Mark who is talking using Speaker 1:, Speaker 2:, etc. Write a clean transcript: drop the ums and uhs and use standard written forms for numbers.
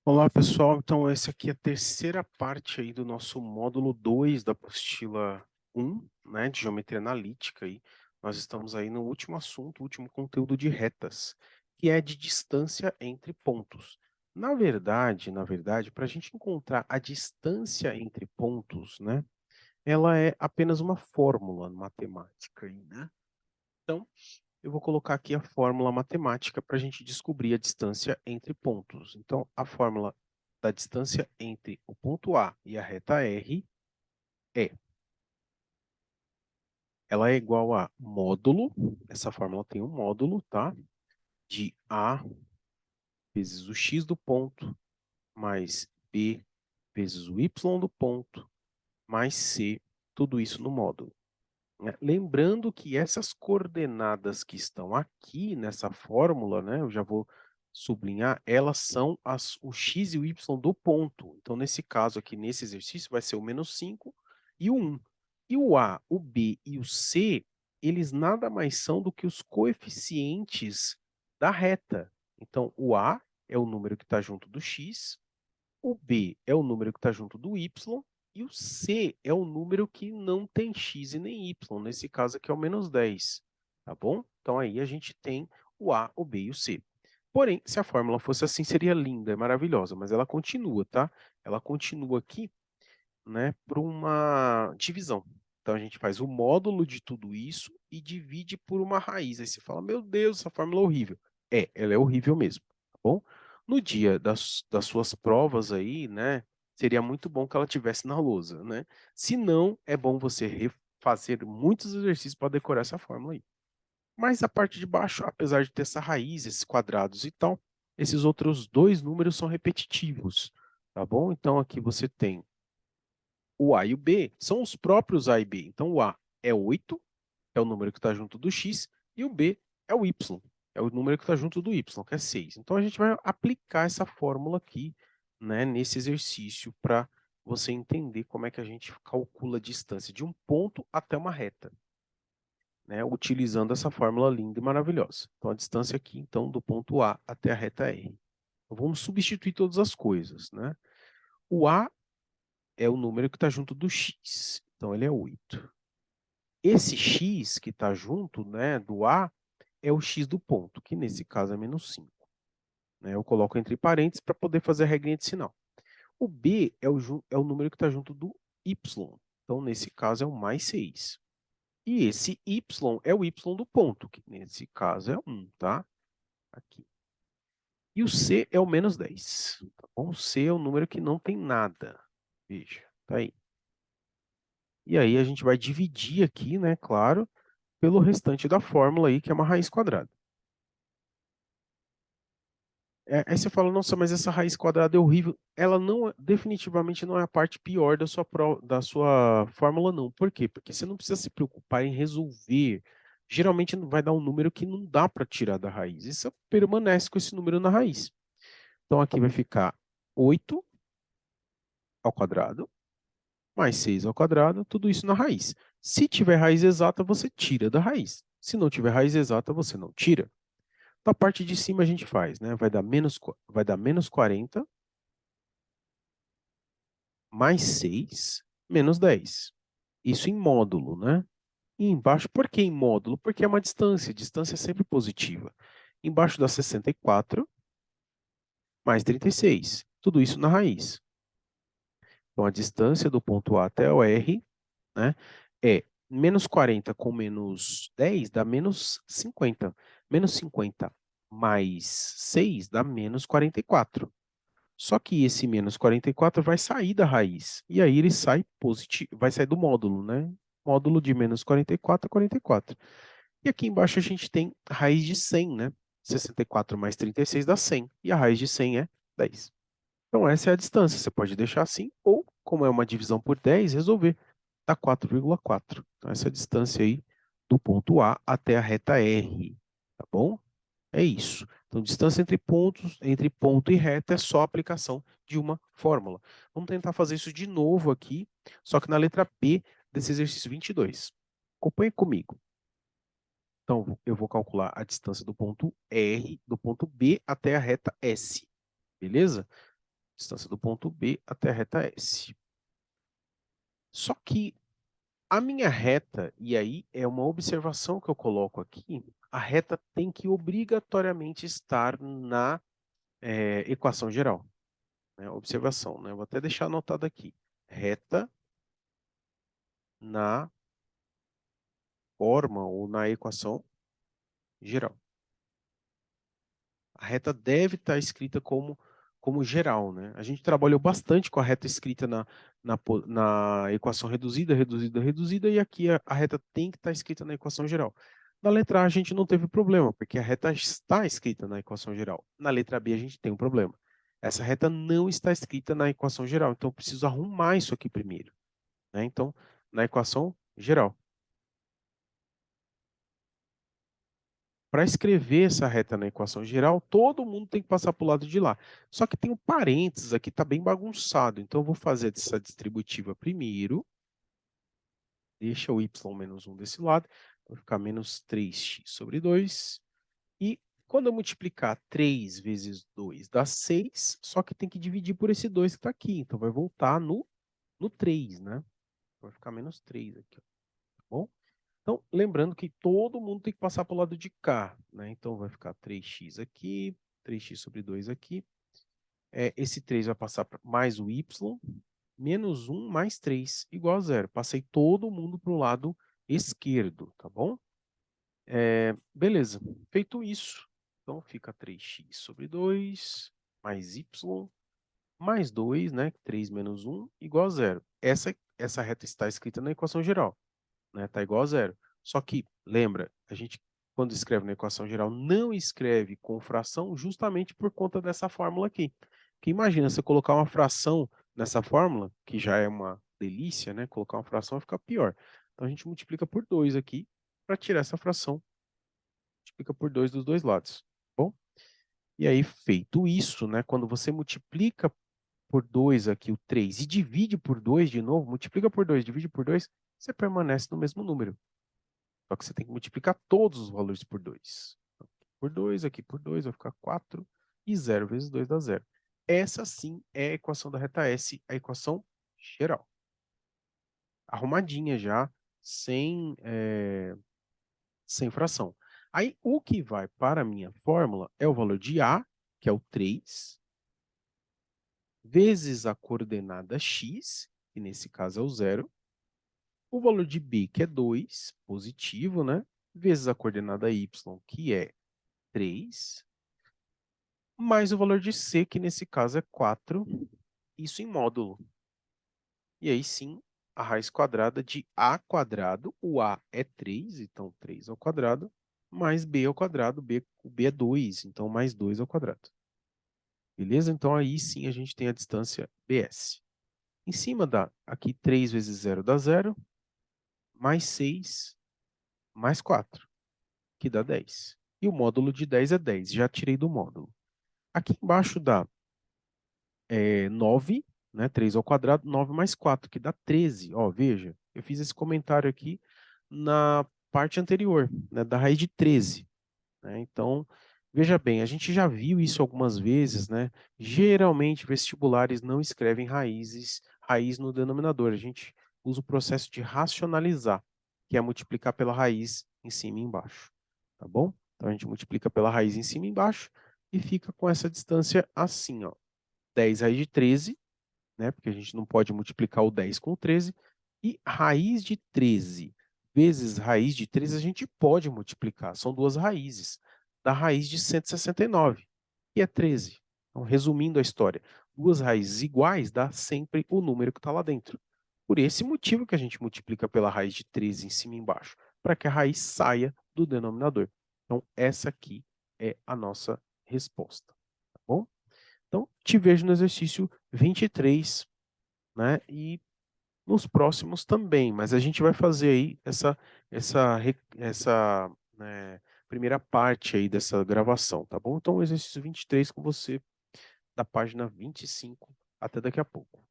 Speaker 1: Olá, pessoal. Então, essa aqui é a terceira parte aí do nosso módulo 2 da apostila 1, né, de geometria analítica. E nós estamos aí no último assunto, último conteúdo de retas, que é de distância entre pontos. Na verdade, para a gente encontrar a distância entre pontos, né, ela é apenas uma fórmula matemática aí, né? Então, eu vou colocar aqui a fórmula matemática para a gente descobrir a distância entre pontos. Então, a fórmula da distância entre o ponto A e a reta R é, ela é igual a módulo, essa fórmula tem um módulo, tá? De A vezes o x do ponto, mais B vezes o y do ponto, mais C, tudo isso no módulo, né? Lembrando que essas coordenadas que estão aqui nessa fórmula, né, eu já vou sublinhar, elas são o x e o y do ponto. Então, nesse caso aqui, nesse exercício, vai ser o -5 e o 1. E o A, o B e o C, eles nada mais são do que os coeficientes da reta. Então, o A é o número que está junto do x, o B é o número que está junto do y, e o C é o número que não tem x e nem y, nesse caso aqui é o -10, tá bom? Então aí a gente tem o A, o B e o C. Porém, se a fórmula fosse assim, seria linda, é maravilhosa, mas ela continua, tá? Ela continua aqui, né, por uma divisão. Então a gente faz o módulo de tudo isso e divide por uma raiz. Aí você fala, meu Deus, essa fórmula é horrível. É, ela é horrível mesmo, tá bom? No dia das suas provas aí, né, seria muito bom que ela tivesse na lousa, né? Se não, é bom você fazer muitos exercícios para decorar essa fórmula aí. Mas a parte de baixo, apesar de ter essa raiz, esses quadrados e tal, esses outros dois números são repetitivos, tá bom? Então aqui você tem o A e o B são os próprios A e B. Então, o A é 8, é o número que está junto do X, e o B é o Y, é o número que está junto do Y, que é 6. Então, a gente vai aplicar essa fórmula aqui, né, nesse exercício para você entender como é que a gente calcula a distância de um ponto até uma reta, né, utilizando essa fórmula linda e maravilhosa. Então, a distância aqui, então, do ponto A até a reta R. Então, vamos substituir todas as coisas, né? O A é o número que está junto do X, então ele é 8. Esse x que está junto, né, do A é o x do ponto, que nesse caso é -5. Né? Eu coloco entre parênteses para poder fazer a regrinha de sinal. O B é o número que está junto do y. Então, nesse caso, é o +6. E esse y é o y do ponto, que nesse caso é 1, tá? Aqui. E o C é o -10. Tá bom? O C é o número que não tem nada. Veja, tá aí. E aí a gente vai dividir aqui, né, claro, pelo restante da fórmula aí, que é uma raiz quadrada. Aí você fala, nossa, mas essa raiz quadrada é horrível. Ela não, definitivamente não é a parte pior da sua fórmula, não. Por quê? Porque você não precisa se preocupar em resolver. Geralmente vai dar um número que não dá para tirar da raiz. Isso permanece com esse número na raiz. Então aqui vai ficar 8 ao quadrado, mais 6 ao quadrado, tudo isso na raiz. Se tiver raiz exata, você tira da raiz. Se não tiver raiz exata, você não tira. Da parte de cima a gente faz, né? Vai dar -40 mais 6 menos 10. Isso em módulo, né? E embaixo, por que em módulo? Porque é uma distância. Distância é sempre positiva. Embaixo dá 64 mais 36. Tudo isso na raiz. Então, a distância do ponto A até o R, né, é -40 com -10 dá -50. -50 mais 6 dá -44. Só que esse -44 vai sair da raiz. E aí ele sai positivo, vai sair do módulo, né? Módulo de -44 a 44. E aqui embaixo a gente tem a raiz de 100, né? 64 mais 36 dá 100. E a raiz de 100 é 10. Então essa é a distância. Você pode deixar assim, ou, como é uma divisão por 10, resolver. Dá 4,4. Então essa é a distância aí do ponto A até a reta R. Tá bom? É isso. Então, distância entre pontos, entre ponto e reta é só a aplicação de uma fórmula. Vamos tentar fazer isso de novo aqui, só que na letra B desse exercício 22. Acompanhe comigo. Então, eu vou calcular a distância do ponto R, do ponto B até a reta S. Beleza? Distância do ponto B até a reta S. Só que a minha reta, e aí é uma observação que eu coloco aqui, a reta tem que obrigatoriamente estar na equação geral. Né? Observação, né? Vou até deixar anotado aqui. Reta na forma ou na equação geral. A reta deve estar escrita como geral, né? A gente trabalhou bastante com a reta escrita na equação reduzida, reduzida, reduzida, e aqui a reta tem que estar escrita na equação geral. Na letra A a gente não teve problema, porque a reta está escrita na equação geral. Na letra B a gente tem um problema. Essa reta não está escrita na equação geral, então eu preciso arrumar isso aqui primeiro. Né? Então, na equação geral. Para escrever essa reta na equação geral, todo mundo tem que passar para o lado de lá. Só que tem um parênteses aqui, está bem bagunçado. Então, eu vou fazer essa distributiva primeiro. Deixa o y menos 1 desse lado. Vai ficar menos 3x sobre 2. E quando eu multiplicar 3 vezes 2 dá 6, só que tem que dividir por esse 2 que está aqui. Então, vai voltar no 3, né? Vai ficar menos 3 aqui, tá bom? Então, lembrando que todo mundo tem que passar para o lado de cá, né? Então, vai ficar 3x aqui, 3x sobre 2 aqui. Esse 3 vai passar mais o y, menos 1 mais 3, igual a zero. Passei todo mundo para o lado esquerdo, tá bom? Beleza, feito isso, então fica 3x sobre 2, mais y, mais 2, né? 3 menos 1, igual a zero. Essa reta está escrita na equação geral. Né? Tá igual a zero. Só que, lembra, a gente, quando escreve na equação geral, não escreve com fração justamente por conta dessa fórmula aqui. Que imagina, você colocar uma fração nessa fórmula, que já é uma delícia, né? Colocar uma fração vai ficar pior. Então, a gente multiplica por 2 aqui, para tirar essa fração. Multiplica por 2 dos dois lados. Tá bom? E aí, feito isso, né? Quando você multiplica por 2 aqui o 3 e divide por 2 de novo, multiplica por 2, divide por 2, você permanece no mesmo número. Só que você tem que multiplicar todos os valores por 2. Por 2, aqui por 2, vai ficar 4. E 0 vezes 2 dá 0. Essa sim é a equação da reta S, a equação geral. Arrumadinha já, sem fração. Aí, o que vai para a minha fórmula é o valor de A, que é o 3, vezes a coordenada x, que nesse caso é o 0, o valor de B, que é 2, positivo, né? Vezes a coordenada y, que é 3, mais o valor de C, que nesse caso é 4, isso em módulo. E aí sim, a raiz quadrada de A quadrado, o A é 3, então 3 ao quadrado, mais B ao quadrado, o B é 2, então mais 2 ao quadrado. Beleza? Então aí sim a gente tem a distância BS. Em cima dá, aqui 3 vezes 0 dá 0, mais 6, mais 4, que dá 10. E o módulo de 10 é 10, já tirei do módulo. Aqui embaixo dá 9, né? 3 ao quadrado, 9 mais 4, que dá 13. Ó, veja, eu fiz esse comentário aqui na parte anterior, né, da raiz de 13. Né? Então, veja bem, a gente já viu isso algumas vezes, né? Geralmente, vestibulares não escrevem raiz no denominador. A gente usa o processo de racionalizar, que é multiplicar pela raiz em cima e embaixo. Tá bom? Então, a gente multiplica pela raiz em cima e embaixo e fica com essa distância assim, ó. 10 raiz de 13, né? Porque a gente não pode multiplicar o 10 com o 13. E raiz de 13 vezes raiz de 13 a gente pode multiplicar. São duas raízes. Da raiz de 169, que é 13. Então, resumindo a história, duas raízes iguais dá sempre o número que está lá dentro. Por esse motivo que a gente multiplica pela raiz de 13 em cima e embaixo, para que a raiz saia do denominador. Então, essa aqui é a nossa resposta. Tá bom? Então, te vejo no exercício 23, né? E nos próximos também, mas a gente vai fazer aí essa né, primeira parte aí dessa gravação, tá bom? Então, o exercício 23 com você, da página 25. Até daqui a pouco.